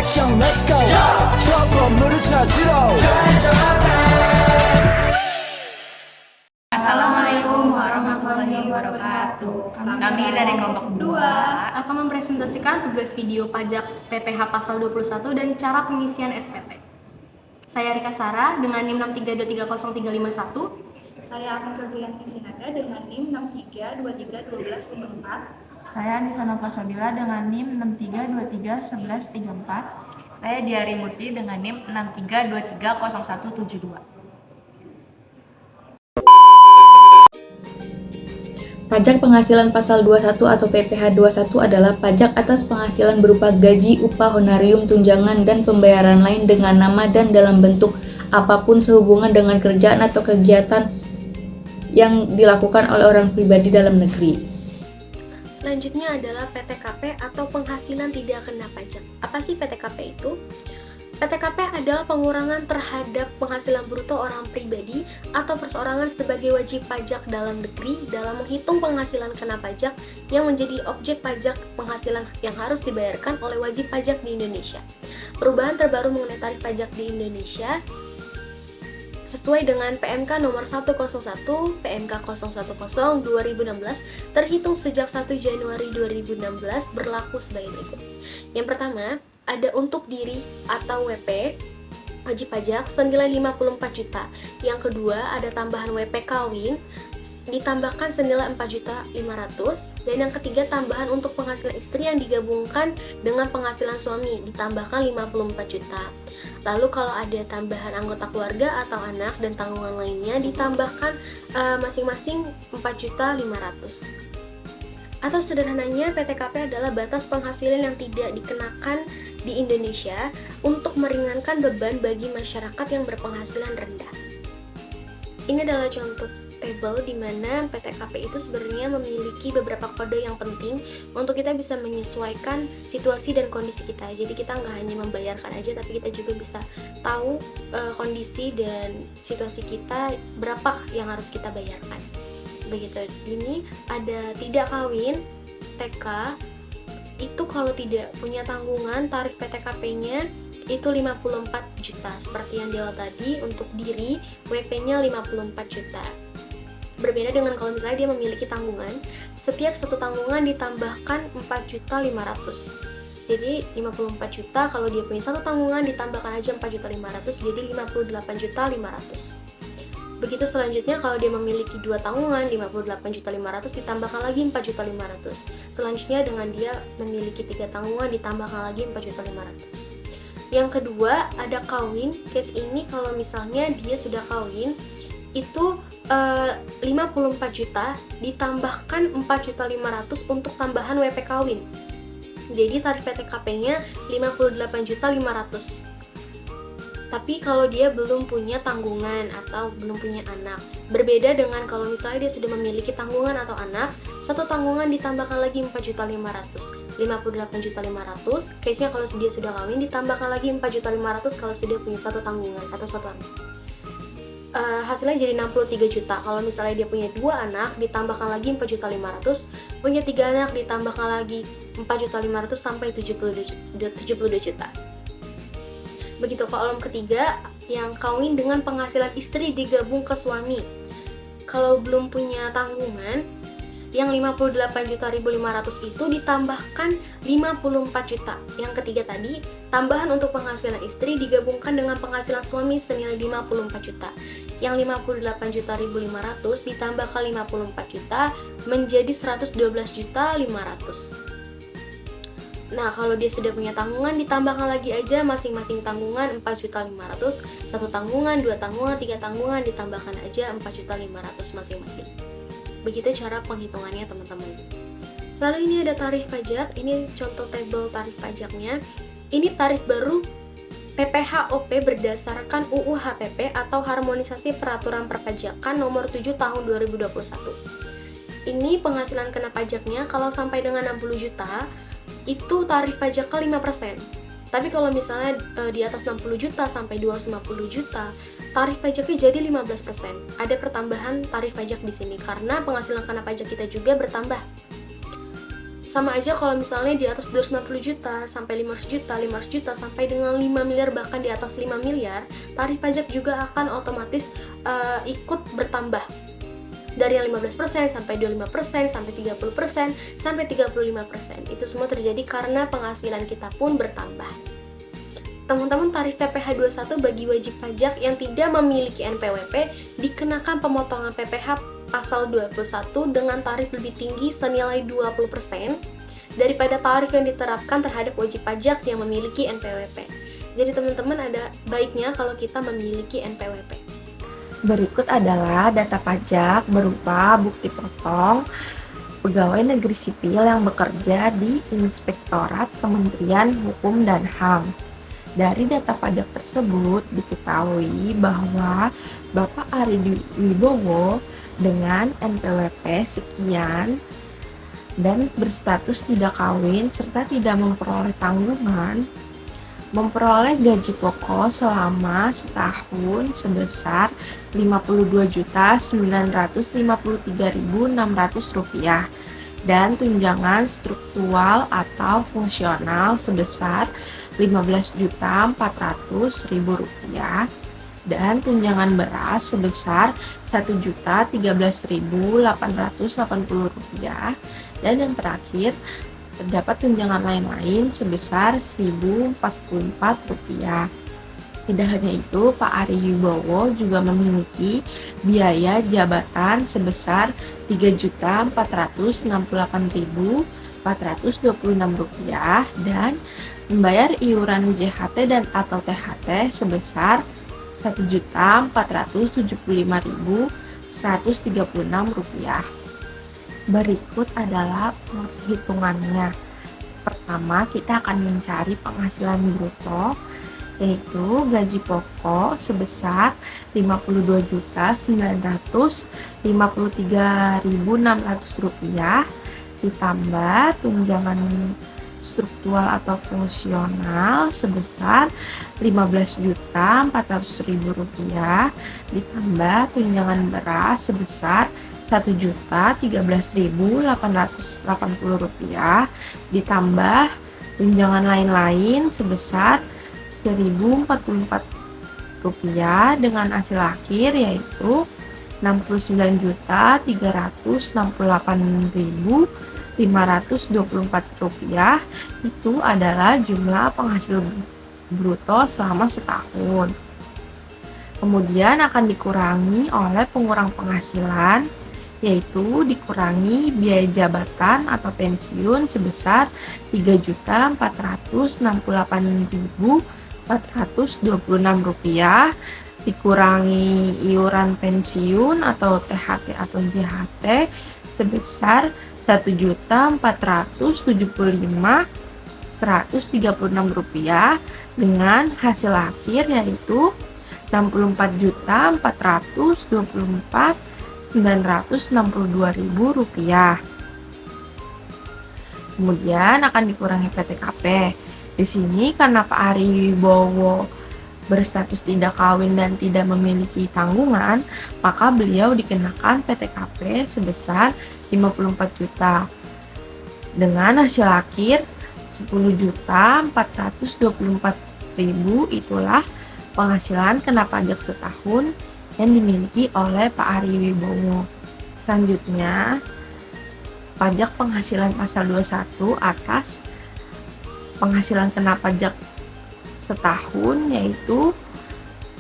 액션 let's go 저 건물을 찾으러 Assalamualaikum warahmatullahi wabarakatuh. Kami dari kelompok 2 akan mempresentasikan tugas video pajak PPh pasal 21 dan cara pengisian SPT. Saya Rika Sara dengan NIM 6323031. Saya akan Febrianti Sinada dengan NIM 63231254. Saya Anissa Nova Sabila dengan NIM 63231134. Saya Diari Murti dengan NIM 63230172. Pajak penghasilan pasal 21 atau PPh 21 adalah pajak atas penghasilan berupa gaji, upah, honorium, tunjangan, dan pembayaran lain dengan nama dan dalam bentuk apapun sehubungan dengan kerjaan atau kegiatan yang dilakukan oleh orang pribadi dalam negeri. Selanjutnya adalah PTKP atau penghasilan tidak kena pajak. Apa sih PTKP itu? PTKP adalah pengurangan terhadap penghasilan bruto orang pribadi atau perseorangan sebagai wajib pajak dalam negeri dalam menghitung penghasilan kena pajak yang menjadi objek pajak penghasilan yang harus dibayarkan oleh wajib pajak di Indonesia. Perubahan terbaru mengenai tarif pajak di Indonesia sesuai dengan PMK nomor 101 PMK 010 2016 terhitung sejak 1 Januari 2016 berlaku sebagai berikut. Yang pertama, ada untuk diri atau WP wajib pajak senilai 54 juta. Yang kedua, ada tambahan WP kawin ditambahkan senilai 4.500.000, dan yang ketiga tambahan untuk penghasilan istri yang digabungkan dengan penghasilan suami ditambahkan 54 juta. Lalu kalau ada tambahan anggota keluarga atau anak dan tanggungan lainnya ditambahkan masing-masing 4.500.000. Atau sederhananya, PTKP adalah batas penghasilan yang tidak dikenakan di Indonesia untuk meringankan beban bagi masyarakat yang berpenghasilan rendah. Ini adalah contoh tabel di mana PTKP itu sebenarnya memiliki beberapa kode yang penting untuk kita bisa menyesuaikan situasi dan kondisi kita. Jadi kita nggak hanya membayarkan aja, tapi kita juga bisa tahu kondisi dan situasi kita berapa yang harus kita bayarkan. Begitu. Ini ada tidak kawin TK itu kalau tidak punya tanggungan tarif PTKP-nya itu 54 juta seperti yang di awal tadi. Untuk diri WP-nya 54 juta. Berbeda dengan kalau misalnya dia memiliki tanggungan, setiap satu tanggungan ditambahkan 4.500.000. Jadi 54 juta kalau dia punya satu tanggungan ditambahkan aja 4.500.000 jadi 58.500.000. Begitu selanjutnya kalau dia memiliki dua tanggungan 58.500.000 ditambahkan lagi 4.500.000. Selanjutnya dengan dia memiliki tiga tanggungan ditambahkan lagi 4.500.000. Yang kedua ada kawin. Case ini kalau misalnya dia sudah kawin itu 54 juta ditambahkan 4.500.000 untuk tambahan WP kawin. Jadi tarif PTKP-nya 58.500.000. Tapi kalau dia belum punya tanggungan atau belum punya anak, berbeda dengan kalau misalnya dia sudah memiliki tanggungan atau anak, satu tanggungan ditambahkan lagi 4.500.000, 58.500.000. Case-nya kalau dia sudah kawin ditambahkan lagi 4.500.000 kalau sudah punya satu tanggungan atau satu anak. Hasilnya jadi 63 juta. Kalau misalnya dia punya dua anak ditambahkan lagi 4.500.000, punya tiga anak ditambahkan lagi 4.500.000 sampai 72 juta. Begitu kolom ketiga yang kawin dengan penghasilan istri digabung ke suami. Kalau belum punya tanggungan, yang 58.500.000 itu ditambahkan 54 juta. Yang ketiga tadi, tambahan untuk penghasilan istri digabungkan dengan penghasilan suami senilai 54 juta. Yang 58.500.000 ditambahkan 54 juta menjadi 112.500.000. Nah, kalau dia sudah punya tanggungan, ditambahkan lagi aja masing-masing tanggungan 4.500.000, satu tanggungan, dua tanggungan, tiga tanggungan, ditambahkan aja 4.500.000 masing-masing. Begitu cara penghitungannya, teman-teman. Lalu ini ada tarif pajak, ini contoh tabel tarif pajaknya. Ini tarif baru PPh-OP berdasarkan UU HPP atau Harmonisasi Peraturan Perpajakan nomor 7 tahun 2021. Ini penghasilan kena pajaknya kalau sampai dengan 60 juta, itu tarif pajaknya 5%. Tapi kalau misalnya di atas 60 juta sampai 250 juta, tarif pajaknya jadi 15%. Ada pertambahan tarif pajak di sini karena penghasilan kena pajak kita juga bertambah. Sama aja kalau misalnya di atas 250 juta sampai 500 juta, 500 juta sampai dengan 5 miliar, bahkan di atas 5 miliar, tarif pajak juga akan otomatis ikut bertambah. Dari yang 15% sampai 25%, sampai 30%, sampai 35%. Itu semua terjadi karena penghasilan kita pun bertambah. Teman-teman, tarif PPh 21 bagi wajib pajak yang tidak memiliki NPWP dikenakan pemotongan PPh pasal 21 dengan tarif lebih tinggi senilai 20% daripada tarif yang diterapkan terhadap wajib pajak yang memiliki NPWP. Jadi teman-teman, ada baiknya kalau kita memiliki NPWP. Berikut adalah data pajak berupa bukti potong pegawai negeri sipil yang bekerja di Inspektorat Kementerian Hukum dan HAM. Dari data pajak tersebut diketahui bahwa Bapak Ari Dwi Wibowo dengan NPWP sekian dan berstatus tidak kawin serta tidak memperoleh tanggungan, memperoleh gaji pokok selama setahun sebesar Rp52.953.600 dan tunjangan struktural atau fungsional sebesar Rp15.400.000 dan tunjangan beras sebesar Rp1.013.880 dan yang terakhir terdapat tunjangan lain-lain sebesar Rp1.044. Tidak hanya itu, Pak Ari Wibowo juga memiliki biaya jabatan sebesar Rp3.468.426 dan membayar iuran JHT dan atau THT sebesar Rp1.475.136. Berikut adalah perhitungannya. Pertama, kita akan mencari penghasilan bruto, yaitu gaji pokok sebesar Rp52.953.600 ditambah tunjangan struktural atau fungsional sebesar Rp15.400.000 ditambah tunjangan beras sebesar Rp1.013.880 ditambah tunjangan lain-lain sebesar Rp1.044 dengan hasil akhir yaitu Rp69.368.524. Itu adalah jumlah penghasil bruto selama setahun. Kemudian akan dikurangi oleh pengurang penghasilan, yaitu dikurangi biaya jabatan atau pensiun sebesar Rp3.468.426, dikurangi iuran pensiun atau THT atau JHT sebesar Rp1.475.136 dengan hasil akhir yaitu Rp64.424.962.000. Kemudian akan dikurangi PTKP. Di sini karena Pak Ari Wibowo berstatus tidak kawin dan tidak memiliki tanggungan, maka beliau dikenakan PTKP sebesar 54 juta. Dengan hasil akhir 10.424.000, itulah penghasilan kena pajak setahun yang dimiliki oleh Pak Ari Wibowo. Selanjutnya, pajak penghasilan pasal 21 atas penghasilan kena pajak setahun yaitu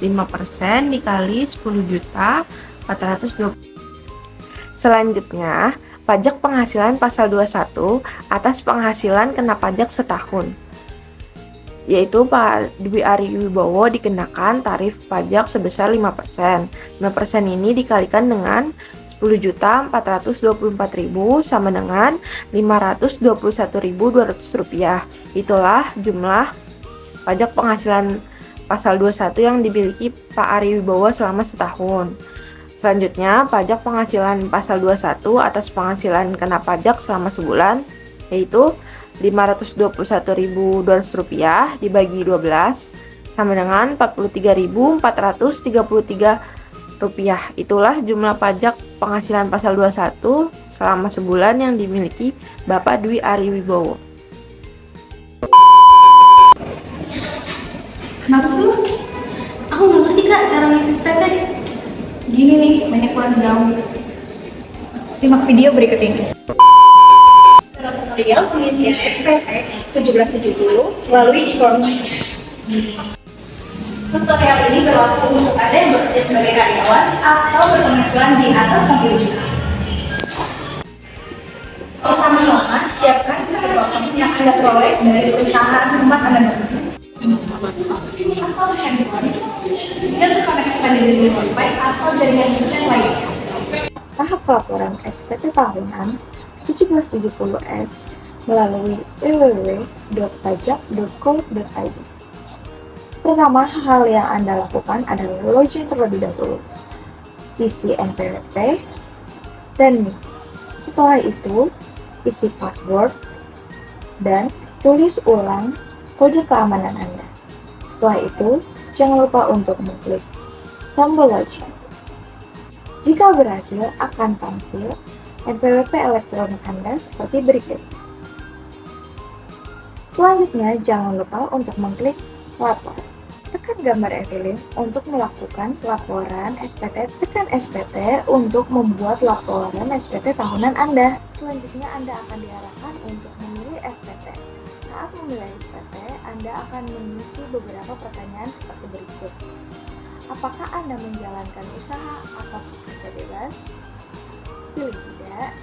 5% dikali 10.420. Selanjutnya, pajak penghasilan pasal 21 atas penghasilan kena pajak setahun, yaitu Pak Dwi Ari Wibowo dikenakan tarif pajak sebesar 5%. 5% ini dikalikan dengan 10.424.000 sama dengan Rp521.200. Itulah jumlah pajak penghasilan pasal 21 yang dimiliki Pak Ari Wibowo selama setahun. Selanjutnya, pajak penghasilan pasal 21 atas penghasilan kena pajak selama sebulan, yaitu Rp521.200 dibagi 12 sama dengan Rp43.433. Itulah jumlah pajak penghasilan pasal 21 selama sebulan yang dimiliki Bapak Dwi Ari Wibowo. Kenapa sih lu? Aku nggak ngerti kak cara ngisi SPT. Gini nih, banyak kurang jauh. Simak video berikut ini. Tutorial pengisian SPT 1770 melalui e-form. Tutorial ini berlaku untuk Anda yang bekerja sebagai karyawan atau berpenghasilan di atas 60 juta. Pertama-tama, siapkan kedua akun yang Anda peroleh dari perusahaan tempat Anda bekerja. Atau handphone yang terkoneksi pada jaringan Wi-Fi atau jaringan internet lainnya. Tahap pelaporan SPT tahunan 1770S melalui www.pajak.co.id. Pertama, hal yang Anda lakukan adalah login terlebih dahulu. Isi NPWP dan NIK. Setelah itu, isi password dan tulis ulang kode keamanan Anda. Setelah itu, jangan lupa untuk mengklik tombol login. Jika berhasil, akan tampil NPWP elektronik Anda seperti berikut. Selanjutnya, jangan lupa untuk mengklik lapor. Tekan gambar Evelyn untuk melakukan laporan SPT. Tekan SPT untuk membuat laporan SPT tahunan Anda. Selanjutnya, Anda akan diarahkan untuk memilih SPT. Saat memilih SPT, Anda akan mengisi beberapa pertanyaan seperti berikut. Apakah Anda menjalankan usaha atau pekerja bebas? Pilih tidak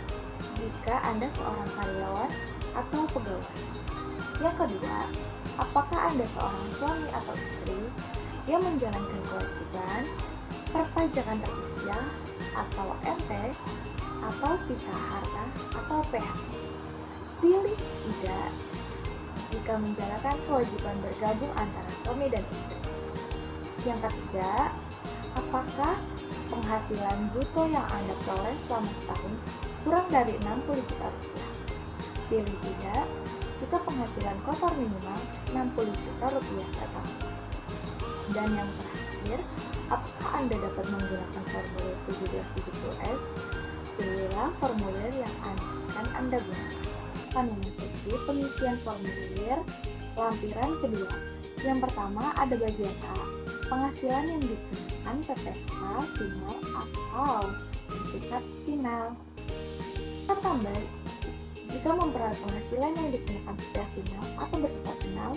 jika Anda seorang karyawan atau pegawai. Yang kedua, apakah Anda seorang suami atau istri yang menjalankan kewajiban perpajakan terpisah atau MT atau pisah harta atau PHT? Pilih tidak jika menjalankan kewajiban bergabung antara suami dan istri. Yang ketiga, apakah penghasilan bruto yang Anda peroleh selama setahun kurang dari 60 juta rupiah? Pilih tidak jika penghasilan kotor minimal 60 juta rupiah per tahun. Dan yang terakhir, apakah Anda dapat menggunakan formulir 1770S? Pilihlah formulir yang akan Anda gunakan. Akan memasuki pengisian formulir lampiran kedua. Yang pertama ada bagian A, penghasilan yang dikenakan PPh final atau bersifat final. Kita tambah, jika memperoleh penghasilan yang dikenakan PPh final atau bersifat final,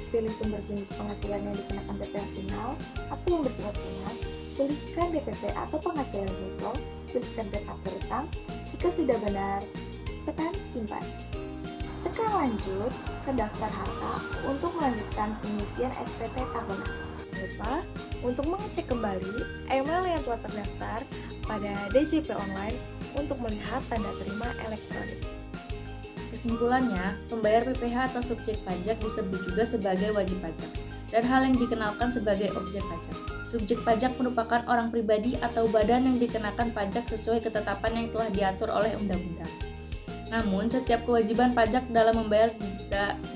pilih sumber jenis penghasilan yang dikenakan PPh final atau yang bersifat final, tuliskan DPP atau penghasilan bruto, tuliskan peta berutang. Jika sudah benar, tekan simpan. Tekan lanjut ke daftar harta untuk melanjutkan pengisian SPT tahunan. Jangan lupa untuk mengecek kembali email yang telah terdaftar pada DJP Online untuk melihat tanda terima elektronik. Kesimpulannya, pembayar PPh atau subjek pajak disebut juga sebagai wajib pajak, dan hal yang dikenalkan sebagai objek pajak. Subjek pajak merupakan orang pribadi atau badan yang dikenakan pajak sesuai ketetapan yang telah diatur oleh undang-undang. Namun, setiap kewajiban pajak dalam membayar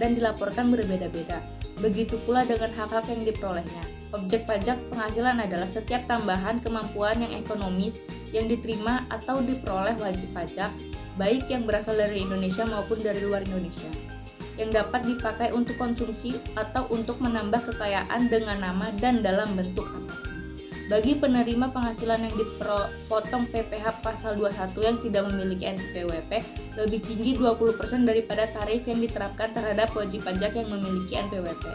dan dilaporkan berbeda-beda. Begitu pula dengan hak-hak yang diperolehnya. Objek pajak penghasilan adalah setiap tambahan kemampuan yang ekonomis yang diterima atau diperoleh wajib pajak, baik yang berasal dari Indonesia maupun dari luar Indonesia, yang dapat dipakai untuk konsumsi atau untuk menambah kekayaan dengan nama dan dalam bentuk apapun. Bagi penerima penghasilan yang dipotong PPh pasal 21 yang tidak memiliki NPWP lebih tinggi 20% daripada tarif yang diterapkan terhadap wajib pajak yang memiliki NPWP.